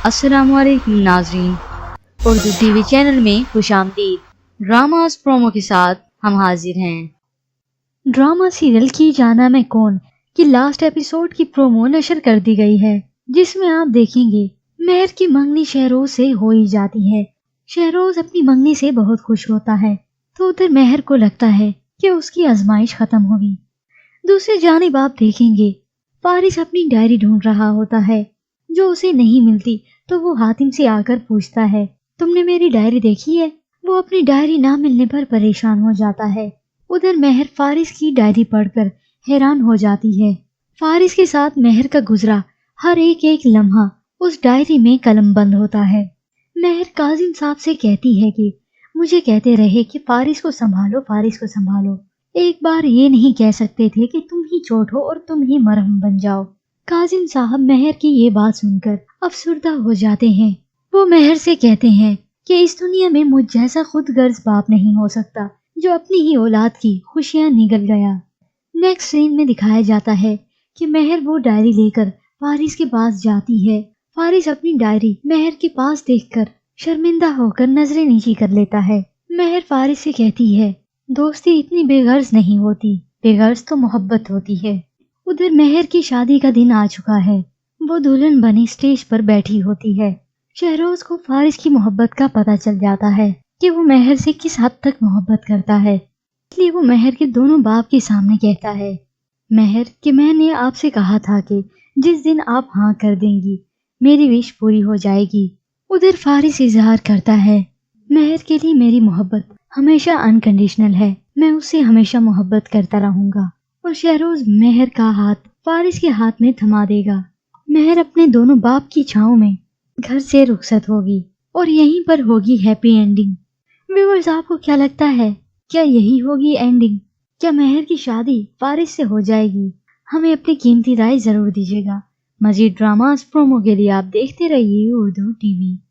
السلام علیکم ناظرین، اردو ٹی وی چینل میں خوش آمدید۔ ڈراماز پرومو کے ساتھ ہم حاضر ہیں۔ ڈرامہ سیریل کی جانا میں کون کی لاسٹ ایپیسوڈ کی پرومو نشر کر دی گئی ہے، جس میں آپ دیکھیں گے مہر کی منگنی شہروز سے ہو ہی جاتی ہے۔ شہروز اپنی منگنی سے بہت خوش ہوتا ہے تو ادھر مہر کو لگتا ہے کہ اس کی آزمائش ختم ہوگی۔ دوسری جانب آپ دیکھیں گے فارس اپنی ڈائری ڈھونڈ رہا ہوتا ہے جو اسے نہیں ملتی، تو وہ حاتم سے آ کر پوچھتا ہے تم نے میری ڈائری دیکھی ہے؟ وہ اپنی ڈائری نہ ملنے پر پریشان ہو جاتا ہے۔ ادھر مہر فارس کی ڈائری پڑھ کر حیران ہو جاتی ہے۔ فارس کے ساتھ مہر کا گزرا ہر ایک لمحہ اس ڈائری میں قلم بند ہوتا ہے۔ مہر کاظم صاحب سے کہتی ہے کہ مجھے کہتے رہے کہ فارس کو سنبھالو، فارس کو سنبھالو، ایک بار یہ نہیں کہہ سکتے تھے کہ تم ہی چوٹ ہو اور تم ہی مرہم بن جاؤ۔ کاظم صاحب مہر کی یہ بات سن کر افسردہ ہو جاتے ہیں۔ وہ مہر سے کہتے ہیں کہ اس دنیا میں مجھ جیسا خود غرض باپ نہیں ہو سکتا جو اپنی ہی اولاد کی خوشیاں نگل گیا۔ نیکسٹ سین میں دکھایا جاتا ہے کہ مہر وہ ڈائری لے کر فارس کے پاس جاتی ہے۔ فارس اپنی ڈائری مہر کے پاس دیکھ کر شرمندہ ہو کر نظریں نیچی کر لیتا ہے۔ مہر فارس سے کہتی ہے دوستی اتنی بے غرض نہیں ہوتی، بے غرض تو محبت ہوتی ہے۔ ادھر مہر کی شادی کا دن آ چکا ہے، وہ دلہن بنی اسٹیج پر بیٹھی ہوتی ہے۔ شہروز کو فارس کی محبت کا پتہ چل جاتا ہے کہ وہ مہر سے کس حد تک محبت کرتا ہے، اس لیے وہ مہر کے دونوں باپ کے سامنے کہتا ہے مہر کہ میں نے آپ سے کہا تھا کہ جس دن آپ ہاں کر دیں گی میری وش پوری ہو جائے گی۔ ادھر فارس اظہار کرتا ہے مہر کے لیے میری محبت ہمیشہ انکنڈیشنل ہے، میں اس سے ہمیشہ محبت کرتا رہوں گا۔ اور شہروز مہر کا ہاتھ فارس کے ہاتھ میں تھما دے گا۔ مہر اپنے دونوں باپ کی چھاؤں میں گھر سے رخصت ہوگی اور یہیں پر ہوگی ہیپی اینڈنگ۔ ویورز آپ کو کیا لگتا ہے، کیا یہی ہوگی اینڈنگ؟ کیا مہر کی شادی فارس سے ہو جائے گی؟ ہمیں اپنی قیمتی رائے ضرور دیجیے گا۔ مزید ڈراماز پرومو کے لیے آپ دیکھتے رہیے اردو ٹی وی۔